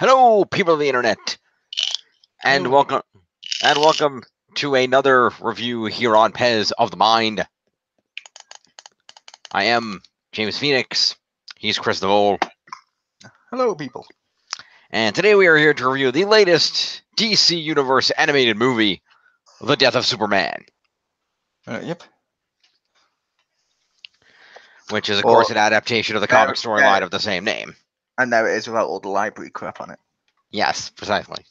Hello, people of the internet, and Hello. welcome to another review here on Pez of the Mind. I am James Phoenix. He's Chris the Vole, Hello, people. and today we are here to review the latest DC Universe animated movie, The Death of Superman, Yep. which is, of Or course, an adaptation of the comic storyline there, of the same name. and there it is without all the library crap on it, Yes, precisely.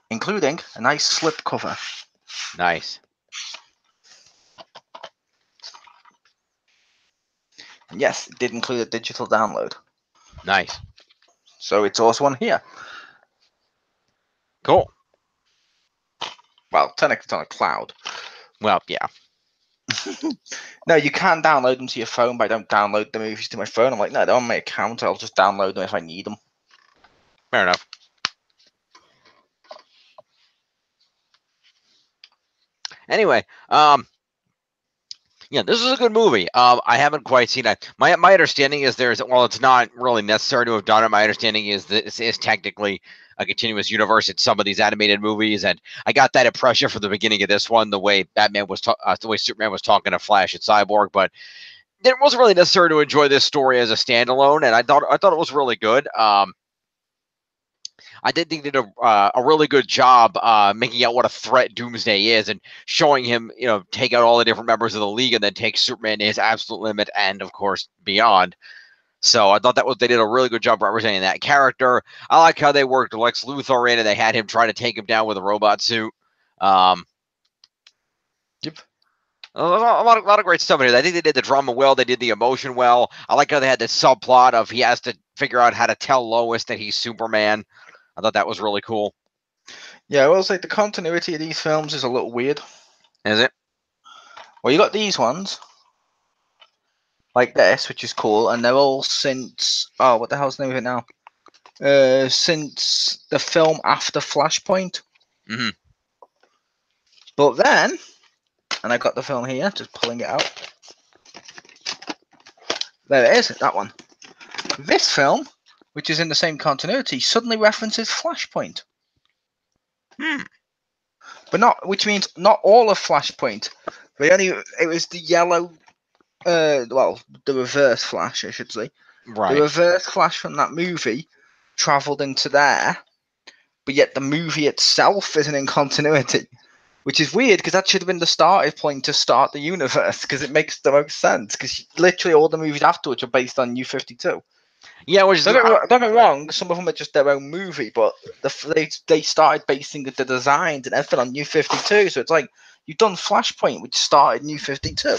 including a nice slip cover. Nice. And yes, it did include a digital download, Nice. so it's also on here. Cool. Well, technically it's on a cloud. Well, yeah. No, you can download them to your phone, but I don't download the movies to my phone. I'm like, no, they're on my account. I'll just download them if I need them. Fair enough. Anyway, yeah, this is a good movie. I haven't quite seen it. My understanding is it's not really necessary to have done it. My understanding is that this is technically a continuous universe in some of these animated movies, and I got that impression from the beginning of this one, the way the way Superman was talking to Flash and Cyborg, but it wasn't really necessary to enjoy this story as a standalone, and I thought it was really good. I did think they did a really good job making out what a threat Doomsday is and showing him, take out all the different members of the League and then take Superman to his absolute limit and, of course, beyond. So I thought they did a really good job representing that character. I like how they worked Lex Luthor in and they had him try to take him down with a robot suit. Yep. A lot of great stuff in here. I think they did the drama well. They did the emotion well. I like how they had this subplot of he has to figure out how to tell Lois that he's Superman. I thought that was really cool. Yeah, I will say the continuity of these films is a little weird. Is it? Well, you got these ones, like this, which is cool, and they're all since, what the hell's the name of it now? Since the film after Flashpoint. Mm-hmm. But then, and I got the film here, just pulling it out. There it is, that one. This film, which is in the same continuity, suddenly references Flashpoint. But which means not all of Flashpoint. It was the yellow, the reverse Flash, I should say. Right. The reverse Flash from that movie travelled into there, but yet the movie itself isn't in continuity. Which is weird, because that should have been the starting point to start the universe, because it makes the most sense, because literally all the movies afterwards are based on New 52. Yeah, which is... Don't get me wrong, some of them are just their own movie, but they started basing the designs and everything on New 52, so it's like, you've done Flashpoint, which started New 52.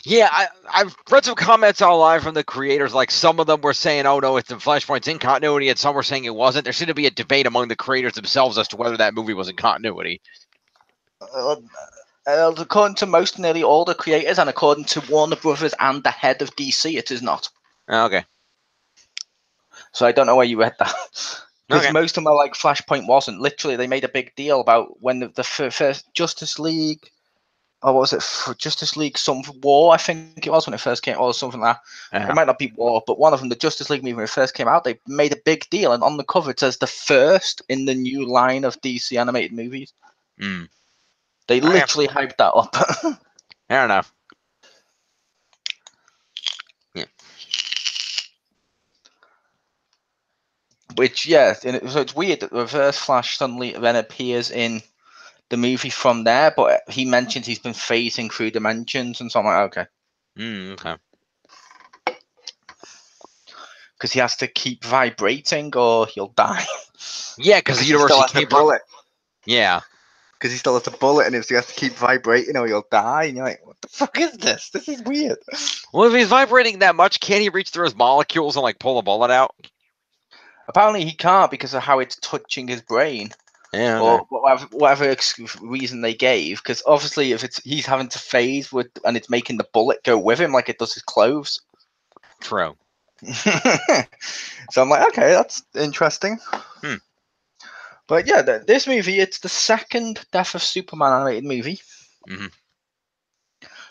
Yeah, I've read some comments online from the creators, like some of them were saying, oh no, it's in Flashpoint's in continuity, and some were saying it wasn't. There seemed to be a debate among the creators themselves as to whether that movie was in continuity. According to nearly all the creators, and according to Warner Brothers and the head of DC, it is not. Okay. So I don't know where you read that. Because most of them are like Flashpoint wasn't. Literally, they made a big deal about when the first Justice League, or what was it? Justice League some War, I think it was, when it first came, or something like that. It might not be War, but one of them, the Justice League movie, when it first came out, they made a big deal, and on the cover it says the first in the new line of DC animated movies. They literally hyped that up. Fair enough. Yeah. Which, yeah, so it's weird that Reverse Flash suddenly then appears in the movie from there, but he mentions he's been phasing through dimensions, and so I'm like, okay. Okay. Because he has to keep vibrating or he'll die. Yeah, because the universe still has a bullet. Yeah. Because he still has a bullet, and if he has to keep vibrating or he'll die, and you're like, what the fuck is this? This is weird. Well, if he's vibrating that much, can't he reach through his molecules and like pull the bullet out? Apparently he can't because of how it's touching his brain. Yeah. Or whatever reason they gave. Because obviously if he's having to phase and it's making the bullet go with him like it does his clothes. True. So I'm like, okay, that's interesting. But yeah, this movie, it's the second Death of Superman animated movie. Mm-hmm.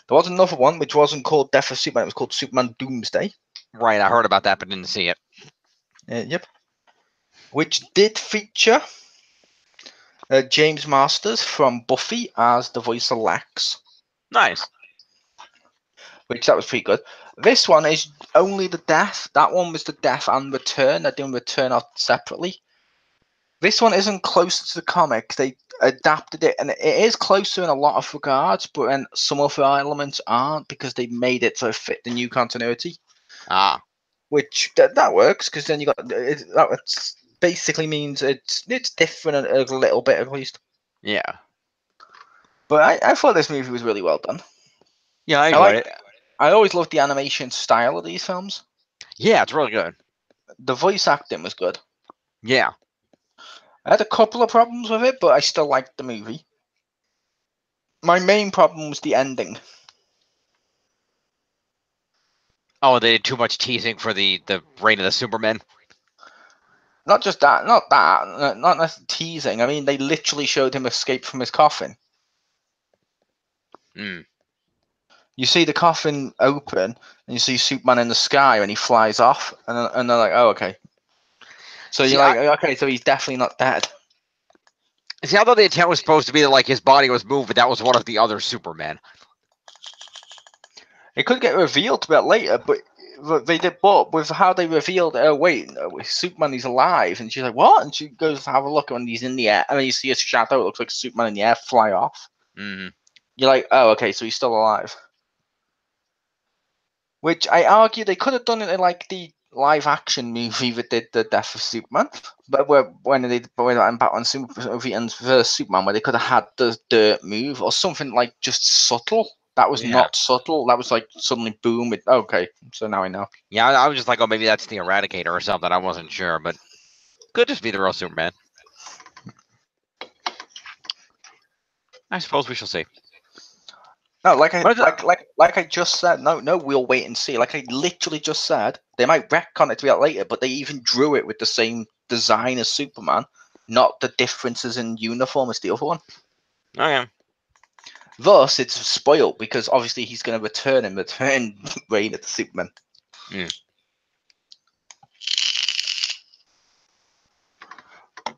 There was another one which wasn't called Death of Superman, it was called Superman Doomsday. Right, I heard about that but didn't see it. Yep. Which did feature James Masters from Buffy as the voice of Lex. Nice. Which that was pretty good. This one is only the death. That one was the death and return. They're doing return out separately. This one isn't closer to the comic. They adapted it, and it is closer in a lot of regards, but then some other elements aren't because they made it to fit the new continuity. Which that works because then you got that basically means it's different a little bit at least. Yeah. But I thought this movie was really well done. Yeah, I enjoyed it. I always loved the animation style of these films. Yeah, it's really good. The voice acting was good. Yeah. I had a couple of problems with it, but I still liked the movie. My main problem was the ending. Oh, they did too much teasing for the reign of the Superman. Not just that, not teasing. I mean, they literally showed him escape from his coffin. You see the coffin open, and you see Superman in the sky, and he flies off, and they're like, "Oh, okay." So you're like, "Okay, so he's definitely not dead." See, I thought the intent was supposed to be that like his body was moved, but that was one of the other Superman. It could get revealed a bit later, but they did. But with how they revealed, oh wait, no, Superman is alive, and she's like, "What?" And she goes to have a look, and he's in the air, and then you see a shadow. It looks like Superman in the air fly off. Mm-hmm. You're like, "Oh, okay, so he's still alive." Which I argue they could have done it in like the live action movie that did the Death of Superman, but when Batman vs Superman, where they could have had the dirt move or something like just subtle. That was not subtle. That was like suddenly boom. Okay, so now I know. Yeah, I was just like, oh, maybe that's the Eradicator or something. I wasn't sure, but could just be the real Superman. I suppose we shall see. No, like I just said, no, we'll wait and see. Like I literally just said, they might retcon it to be out later, but they even drew it with the same design as Superman, not the differences in uniform as the other one. Okay. Thus, it's spoiled because obviously he's going to return reign of the Superman.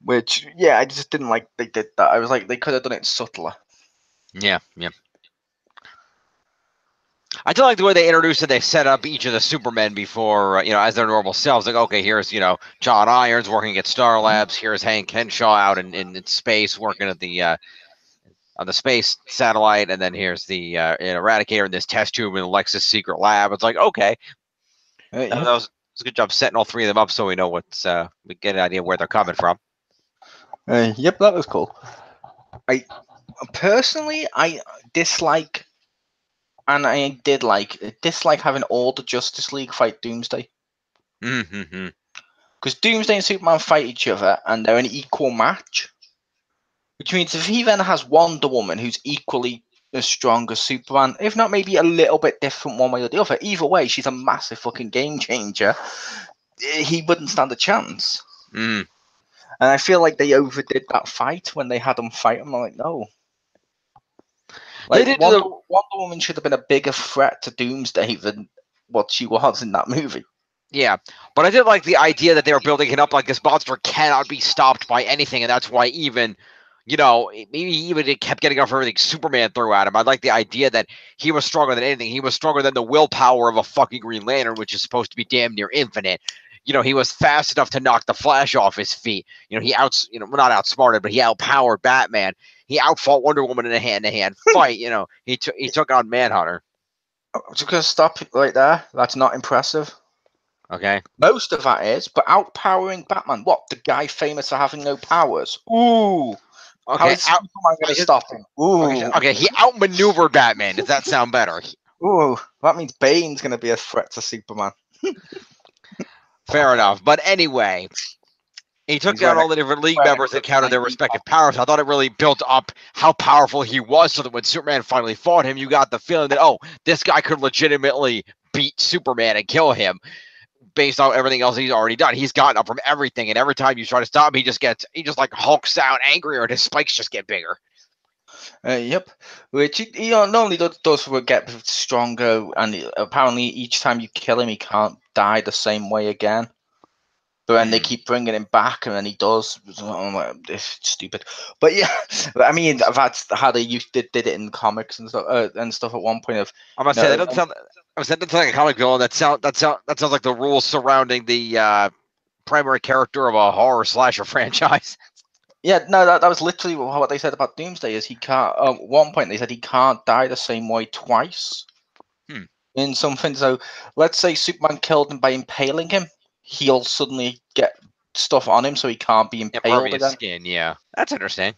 Which, yeah, I just didn't like they did that. I was like, they could have done it subtler. Yeah. I do like the way they introduced it. They set up each of the Supermen before, as their normal selves. Like, okay, here's, John Irons working at Star Labs. Here's Hank Henshaw out in space working at the on the space satellite, and then here's the Eradicator in this test tube in Lex's secret lab. It's like, okay, that was a good job setting all three of them up, so we know we get an idea where they're coming from. Yep, that was cool. I personally dislike, and I dislike having all the Justice League fight Doomsday. Mm-hmm. Because Doomsday and Superman fight each other, and they're an equal match. Which means if he then has Wonder Woman who's equally as strong as Superman, if not maybe a little bit different one way or the other, either way, she's a massive fucking game changer. He wouldn't stand a chance. And I feel like they overdid that fight when they had them fight. I'm like, no. Like Wonder Woman should have been a bigger threat to Doomsday than what she was in that movie. Yeah, but I did like the idea that they were building it up like this monster cannot be stopped by anything, and that's why even, maybe even it kept getting off everything Superman threw at him. I like the idea that he was stronger than anything. He was stronger than the willpower of a fucking Green Lantern, which is supposed to be damn near infinite. He was fast enough to knock the Flash off his feet. Not outsmarted, but he outpowered Batman. He outfought Wonder Woman in a hand-to-hand fight. He took on Manhunter. I'm just gonna stop it right there. That's not impressive. Okay. Most of that is, but outpowering Batman. What? The guy famous for having no powers. Ooh. Okay. How is Superman going to stop him? Ooh. Okay, he outmaneuvered Batman. Does that sound better? Ooh. That means Bane's going to be a threat to Superman. Fair enough. But anyway, he took down all the different League members that counted their respective powers. I thought it really built up how powerful he was so that when Superman finally fought him, you got the feeling that, oh, this guy could legitimately beat Superman and kill him. Based on everything else he's already done, he's gotten up from everything, and every time you try to stop him, he just like hulks out angrier, and his spikes just get bigger. Yep, which normally does get stronger, and apparently each time you kill him, he can't die the same way again. But then they keep bringing him back, and then he does. I'm like, this is stupid. But yeah, I mean, that's how they did it in comics and stuff at one point. I'm gonna say that doesn't sound. I was saying that's like a comic villain. That sounds like the rules surrounding the primary character of a horror slasher franchise. Yeah, no, that was literally what they said about Doomsday. Is he can't? At one point, they said he can't die the same way twice in something. So let's say Superman killed him by impaling him. He'll suddenly get stuff on him, so he can't be impaled again. Skin, yeah, that's interesting.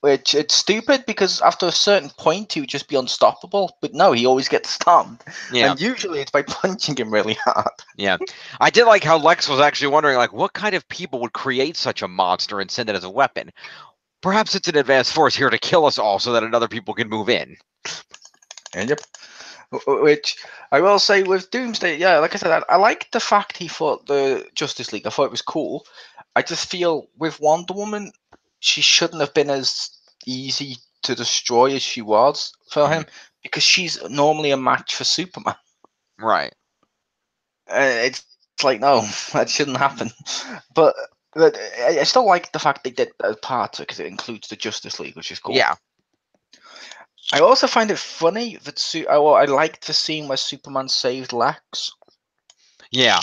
Which it's stupid because after a certain point he would just be unstoppable, but no, he always gets stunned. Yeah. And usually it's by punching him really hard. Yeah, I did like how Lex was actually wondering, like, what kind of people would create such a monster and send it as a weapon? Perhaps it's an advanced force here to kill us all, so that other people can move in. And yep. Which I will say with Doomsday, yeah, like I said, I liked the fact he fought the Justice League. I thought it was cool. I just feel with Wonder Woman, she shouldn't have been as easy to destroy as she was for him, because she's normally a match for Superman. Right. It's like, no, that shouldn't happen. But I still like the fact they did that as part because it includes the Justice League, which is cool. Yeah. I also find it funny that I liked the scene where Superman saved Lex. Yeah.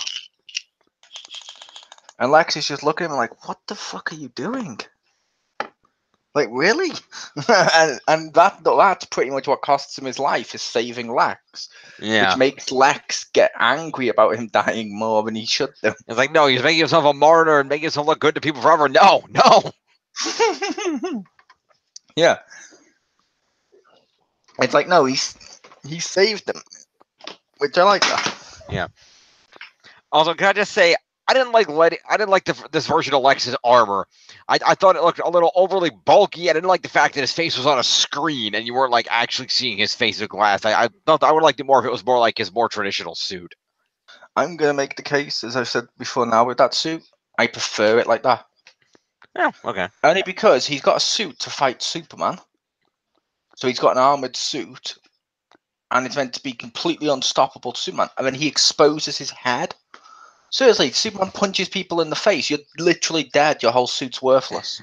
And Lex is just looking at him like, what the fuck are you doing? Like, really? and that's pretty much what costs him his life, is saving Lex. Yeah. Which makes Lex get angry about him dying more than he should do. It's like, no, he's making himself a martyr and making himself look good to people forever. No. Yeah. It's like, no, he saved them. Which I like that. Yeah. Also, can I just say, I didn't like this version of Lex's armor. I thought it looked a little overly bulky. I didn't like the fact that his face was on a screen and you weren't like actually seeing his face with glass. I thought I would have liked it more if it was more like his more traditional suit. I'm gonna make the case, as I've said before now, with that suit, I prefer it like that. Yeah, okay. Only because he's got a suit to fight Superman. So he's got an armored suit, and it's meant to be completely unstoppable to Superman. And then he exposes his head. Seriously, Superman punches people in the face. You're literally dead. Your whole suit's worthless.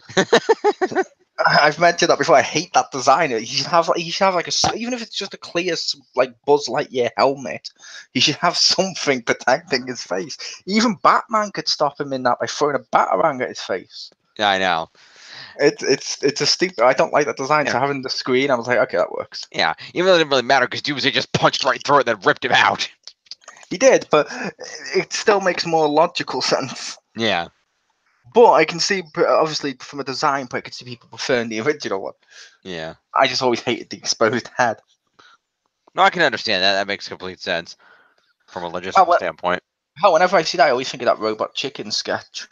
I've mentioned that before. I hate that design. He should have like even if it's just a clear like Buzz Lightyear helmet, he should have something protecting his face. Even Batman could stop him in that by throwing a batarang at his face. Yeah, I know. It's a stupid. I don't like that design. Yeah. So having the screen, I was like, okay, that works. Yeah, even though it didn't really matter because Doomsday just punched right through it and then ripped him out. He did, but it still makes more logical sense. Yeah. But I can see, obviously, from a design point, I can see people preferring the original one. Yeah. I just always hated the exposed head. No, I can understand that. That makes complete sense from a logistical standpoint. Whenever I see that, I always think of that Robot Chicken sketch.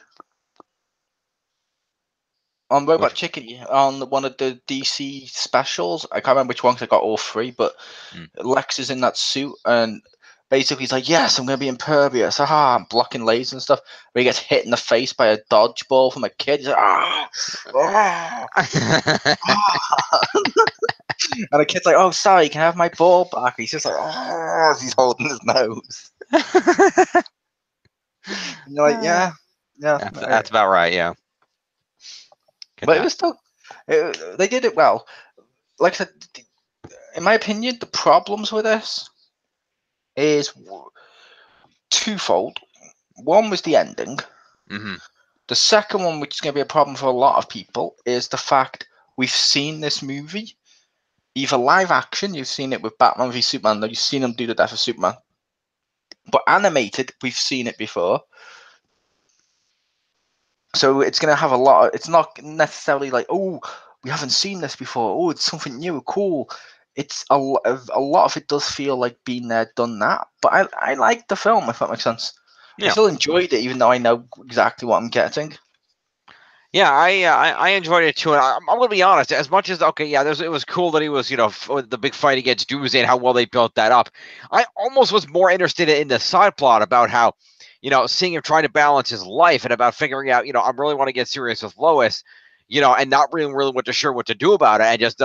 On Robot Chicken, on one of the DC specials, I can't remember which one because I got all three, but Lex is in that suit, and basically he's like, yes, I'm going to be impervious, I'm blocking lasers and stuff, but he gets hit in the face by a dodgeball from a kid, he's like, and the kid's like, oh, sorry, can I have my ball back? He's just like, as he's holding his nose. And you're like, yeah. That's about right, yeah. But it was still, they did it well. Like I said, in my opinion, the problems with this is twofold. One was the ending. Mm-hmm. The second one, which is going to be a problem for a lot of people, is the fact we've seen this movie. Either live action, you've seen it with Batman v Superman, you've seen them do the death of Superman. But animated, we've seen it before. So it's going to have a lot of, it's not necessarily like, oh, we haven't seen this before. Oh, it's something new, cool. It's a lot of it does feel like been there, done that. But I like the film, if that makes sense. Yeah. I still enjoyed it, even though I know exactly what I'm getting. Yeah, I enjoyed it too. And I'm going to be honest, as much as, it was cool that he was, the big fight against Doomsday and how well they built that up. I almost was more interested in the side plot about how, seeing him trying to balance his life and about figuring out, I really want to get serious with Lois, and not really sure what to do about it. And just,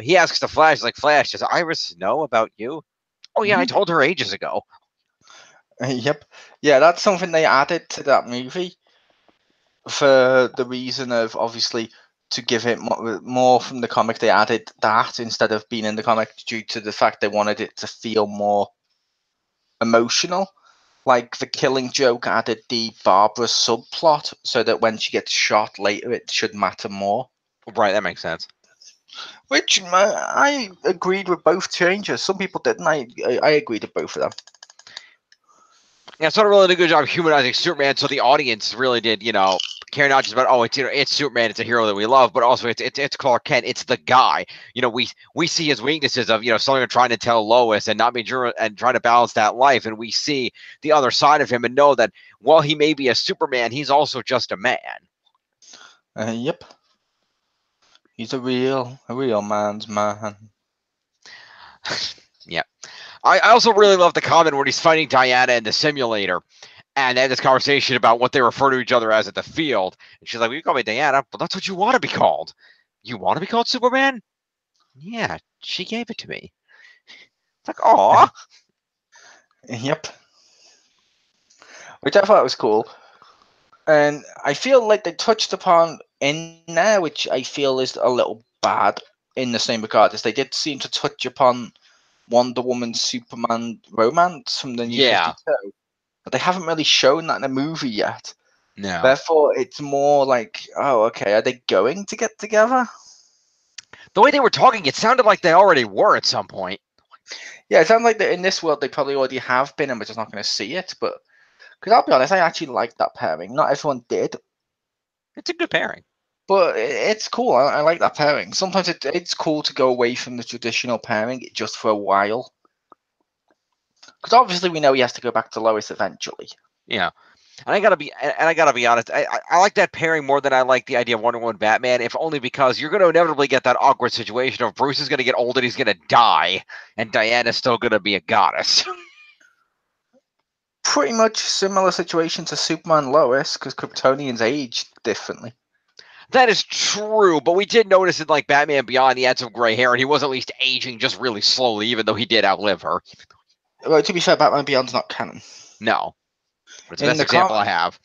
he asks the Flash, like, Flash, does Iris know about you? Oh, yeah, I told her ages ago. Yep. Yeah, that's something they added to that movie for the reason of, obviously, to give it more from the comic. They added that instead of being in the comic due to the fact they wanted it to feel more emotional. Like the Killing Joke added the Barbara subplot so that when she gets shot later, it should matter more. Right, that makes sense. Which I agreed with both changes. Some people didn't. I agreed with both of them. Yeah, so it really did a good job humanizing Superman, so the audience really did, care not just about it's Superman, it's a hero that we love, but also it's Clark Kent, it's the guy. We see his weaknesses of something trying to tell Lois and not being sure and trying to balance that life, and we see the other side of him and know that while he may be a Superman, he's also just a man. Yep. He's a real man's man. Yeah. I also really love the comment when he's fighting Diana in the simulator. And they had this conversation about what they refer to each other as at the field. And she's like, well, you call me Diana, but that's what you want to be called. You want to be called Superman? Yeah, she gave it to me. It's like, aw. Yep. Which I thought was cool. And I feel like they touched upon in there, which I feel is a little bad in the same regard, as they did seem to touch upon Wonder Woman Superman romance from the New 52. But they haven't really shown that in a movie yet. No. Therefore, it's more like, oh, okay, are they going to get together? The way they were talking, it sounded like they already were at some point. Yeah, it sounds like that in this world they probably already have been, and we're just not going to see it. But because I'll be honest, I actually like that pairing. Not everyone did. It's a good pairing. But it's cool. I like that pairing. Sometimes it's cool to go away from the traditional pairing just for a while. Because obviously we know he has to go back to Lois eventually. Yeah. And I gotta be honest. I like that pairing more than I like the idea of Wonder Woman Batman. If only because you're going to inevitably get that awkward situation of Bruce is going to get old and he's going to die, and Diana's still going to be a goddess. Pretty much similar situation to Superman Lois, because Kryptonians age differently. That is true, but we did notice in like Batman Beyond, he had some gray hair, and he was at least aging just really slowly, even though he did outlive her. Well, to be fair, Batman Beyond's not canon. No, but it's the best example I have.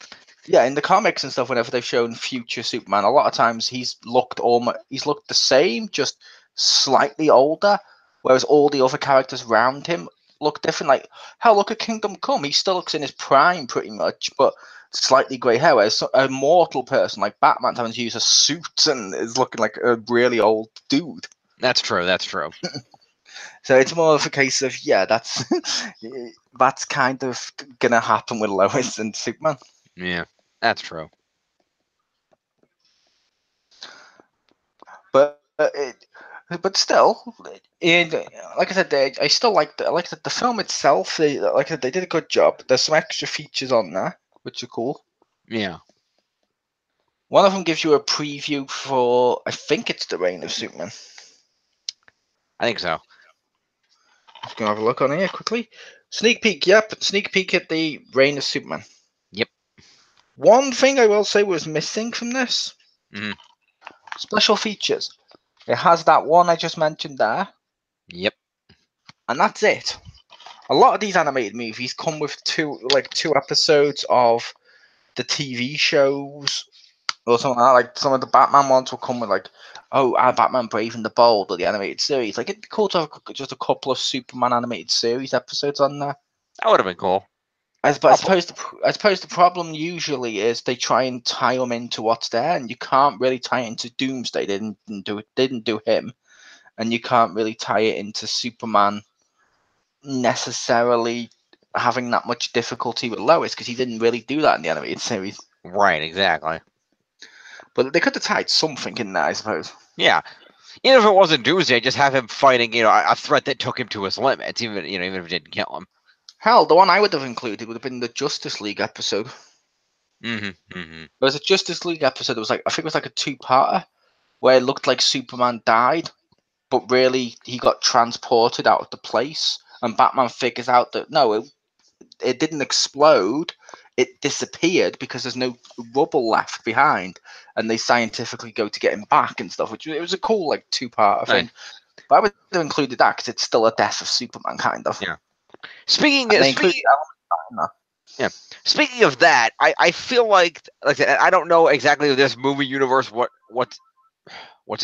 Yeah, in the comics and stuff, whenever they've shown future Superman, a lot of times he's looked the same, just slightly older, whereas all the other characters around him look different. Like, hell, look at Kingdom Come. He still looks in his prime pretty much, but slightly grey hair. Whereas a mortal person like Batman having to use a suit and is looking like a really old dude. That's true. That's true. So it's more of a case of, yeah, that's kind of gonna happen with Lois and Superman. Yeah, that's true. But still, and like I said, I still like the film itself. Like I said, they did a good job. There's some extra features on there, which are cool. Yeah. One of them gives you a preview for, I think it's the Reign of Superman. I think so. Just gonna have a look on here quickly. Sneak peek, yep. Sneak peek at the Reign of Superman. Yep. One thing I will say was missing from this. Mm-hmm. Special features. It has that one I just mentioned there. Yep. And that's it. A lot of these animated movies come with two episodes of the TV shows or something like that. Like some of the Batman ones will come with Batman Brave and the Bold or the animated series. Like it'd be cool to have just a couple of Superman animated series episodes on there. That would have been cool. I suppose the problem usually is they try and tie them into what's there, and you can't really tie it into Doomsday. They didn't do him, and you can't really tie it into Superman necessarily having that much difficulty with Lois because he didn't really do that in the animated series. Right, exactly. But they could have tied something in there, I suppose. Yeah. Even if it wasn't Doomsday, just have him fighting, a threat that took him to his limits, even if it didn't kill him. Hell, the one I would have included would have been the Justice League episode. Mm-hmm. Mm-hmm. There was a Justice League episode that was I think it was like a two-parter where it looked like Superman died, but really he got transported out of the place, and Batman figures out that no, it didn't explode. It disappeared because there's no rubble left behind, and they scientifically go to get him back and stuff. Which it was a cool two-parter thing. But I would have included that because it's still a death of Superman, kind of. Yeah. Speaking Yeah. Speaking of that, I feel like I said, I don't know exactly this movie universe what's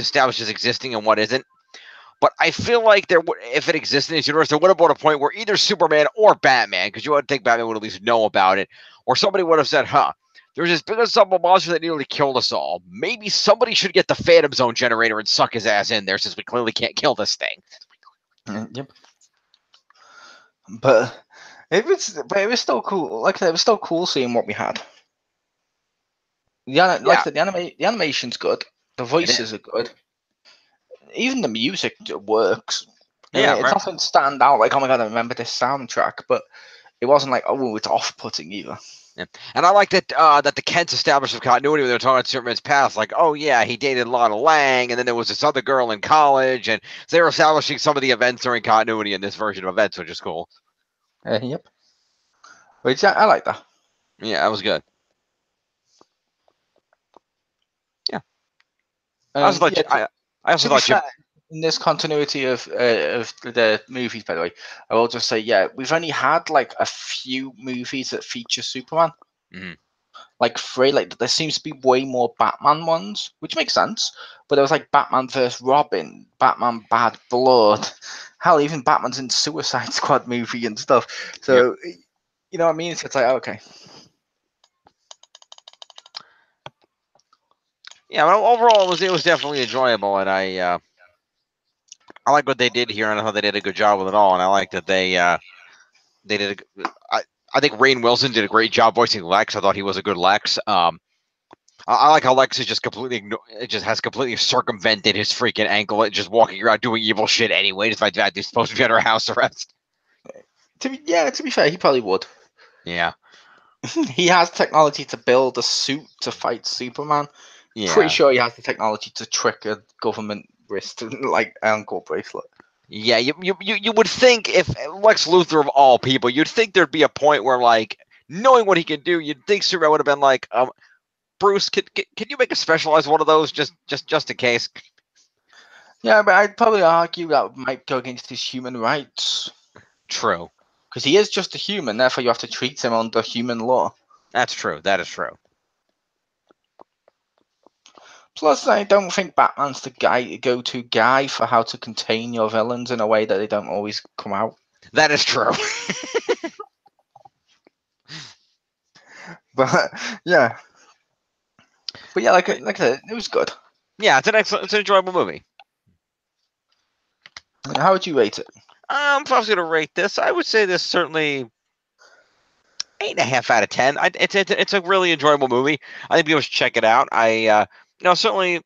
established as existing and what isn't. But I feel like if it existed in this universe, there would have been a point where either Superman or Batman, because you would think Batman would at least know about it, or somebody would have said, "Huh, there's this big ensemble monster that nearly killed us all. Maybe somebody should get the Phantom Zone generator and suck his ass in there, since we clearly can't kill this thing." Yep. But it was still cool. Like I said, it was still cool seeing what we had. Like I said, the animation's good. The voices are good. Even the music works. Yeah, it's nothing stand out. Like, oh my god, I remember this soundtrack, but it wasn't like, oh, it's off-putting either. Yeah. And I like that that the Kents established some continuity when they were talking about Superman's past. Like, oh yeah, he dated Lana Lang, and then there was this other girl in college, and so they were establishing some of the events during continuity in this version of events, which is cool. Yep. Which I like that. Yeah, that was good. Yeah. I also thought in this continuity of the movies, by the way, I will just say, yeah, we've only had like a few movies that feature Superman. Mm-hmm. Like 3, like there seems to be way more Batman ones, which makes sense. But there was like Batman vs Robin, Batman Bad Blood, hell, even Batman's in Suicide Squad movie and stuff. So, you know what I mean? It's like, okay. Yeah, but overall, it was definitely enjoyable, and I like what they did here, and I thought they did a good job with it all, and I like that they did. I think Rainn Wilson did a great job voicing Lex. I thought he was a good Lex. I like how Lex is just has completely circumvented his freaking ankle, just walking around doing evil shit anyway, despite the fact he's supposed to be under house arrest. To be fair, he probably would. Yeah. He has technology to build a suit to fight Superman. Yeah. Pretty sure he has the technology to trick a government wrist like ankle bracelet. Yeah, you would think if Lex Luthor of all people, you'd think there'd be a point where, like, knowing what he can do, you'd think Superman would have been like, Bruce, can you make a specialized one of those just in case? Yeah, but I'd probably argue that might go against his human rights. True. Because he is just a human, therefore you have to treat him under human law. That's true. That is true. Plus, I don't think Batman's the go-to guy for how to contain your villains in a way that they don't always come out. That is true. But yeah, like I said, it was good. Yeah, it's an enjoyable movie. How would you rate it? If I was going to rate this, I would say this certainly 8.5 out of 10. It's a really enjoyable movie. I think people should check it out. Certainly,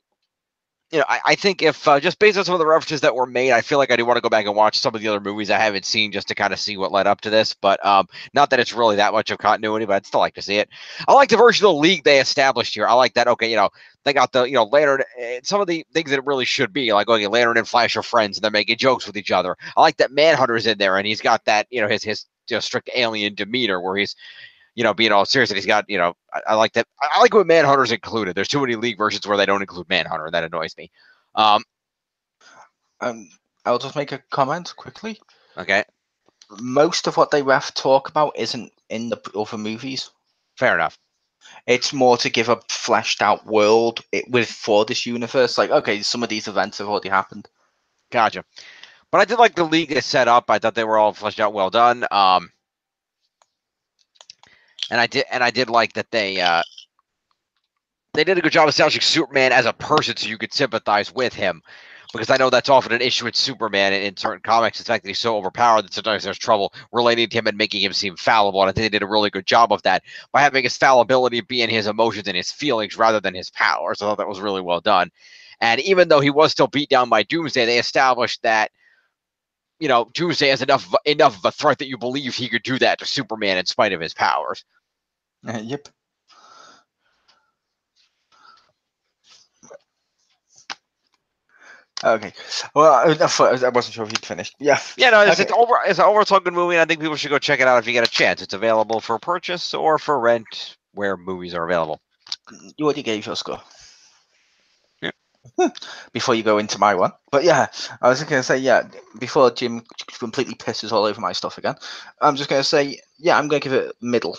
I think if just based on some of the references that were made, I feel like I do want to go back and watch some of the other movies I haven't seen just to kind of see what led up to this. But not that it's really that much of continuity, but I'd still like to see it. I like the version of the League they established here. I like that. Okay, they got the Lantern, some of the things that it really should be, like, okay, Lantern and Flash are friends and they're making jokes with each other. I like that Manhunter's in there and he's got that his strict alien demeanor where he's being all serious, and he's got, I like that. I like when Manhunter's included. There's too many League versions where they don't include Manhunter, and that annoys me. I'll just make a comment quickly. Okay. Most of what they talk about isn't in the other movies. Fair enough. It's more to give a fleshed out world for this universe. Like, okay, some of these events have already happened. Gotcha. But I did like the League they set up. I thought they were all fleshed out, well done. And I did like that they did a good job establishing Superman as a person, so you could sympathize with him, because I know that's often an issue with Superman in certain comics. The fact that he's so overpowered that sometimes there's trouble relating to him and making him seem fallible. And I think they did a really good job of that by having his fallibility be in his emotions and his feelings rather than his powers. I thought that was really well done. And even though he was still beat down by Doomsday, they established that Doomsday has enough of a threat that you believe he could do that to Superman in spite of his powers. Yep. Okay. Well, I wasn't sure if you'd finished. Yeah. Yeah, no, it's an overall good movie, and I think people should go check it out if you get a chance. It's available for purchase or for rent where movies are available. You already gave your score. Yeah. before you go into my one. But yeah, I was just going to say, yeah, before Jim completely pisses all over my stuff again, I'm just going to say, yeah, I'm going to give it middle.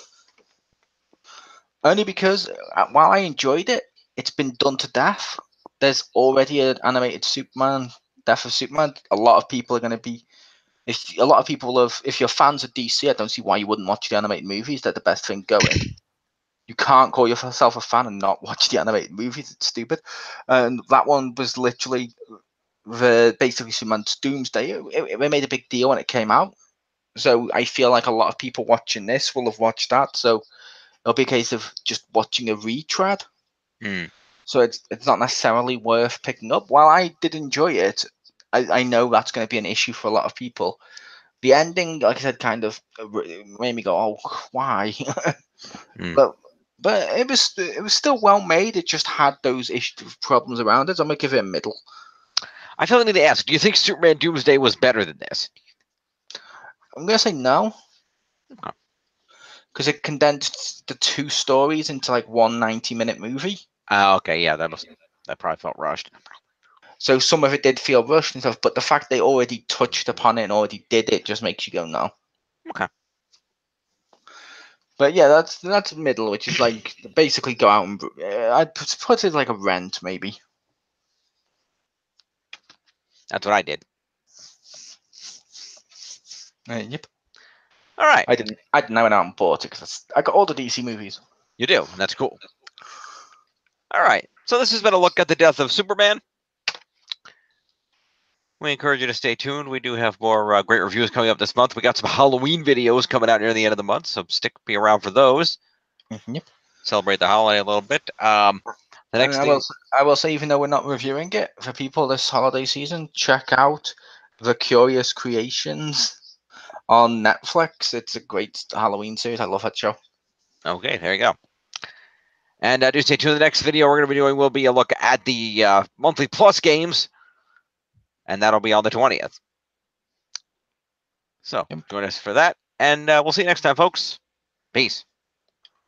Only because while I enjoyed it, it's been done to death. There's already an animated Superman, Death of Superman. A lot of people are going to be. If you're fans of DC, I don't see why you wouldn't watch the animated movies. They're the best thing going. You can't call yourself a fan and not watch the animated movies. It's stupid. And that one was literally basically Superman's Doomsday. It made a big deal when it came out. So I feel like a lot of people watching this will have watched that. So it'll be a case of just watching a retread. So it's not necessarily worth picking up. While I did enjoy it, I know that's going to be an issue for a lot of people. The ending, like I said, kind of made me go, "Oh, why?" But it was still well made. It just had those problems around it. So I'm gonna give it a middle. I feel like I need to ask: do you think Superman Doomsday was better than this? I'm gonna say no. Okay. Because it condensed the two stories into like one 90-minute movie. Okay, yeah, that probably felt rushed. So some of it did feel rushed and stuff, but the fact they already touched upon it and already did it just makes you go no. Okay. But yeah, that's middle, which is like basically go out and I'd put it like a Rent maybe. That's what I did. Yep. All right. I didn't. I went out and bought it because I got all the DC movies. You do. That's cool. All right. So this has been a look at the death of Superman. We encourage you to stay tuned. We do have more great reviews coming up this month. We got some Halloween videos coming out near the end of the month, so be around for those. Yep. Celebrate the holiday a little bit. The next thing I will say, even though we're not reviewing it for people this holiday season, check out The Curious Creations on Netflix. It's a great Halloween series. I love that show. Okay, there you go. And do stay tuned. The next video we're going to be doing will be a look at the monthly plus games, and that'll be on the 20th. So join us for that, and we'll see you next time, folks. Peace.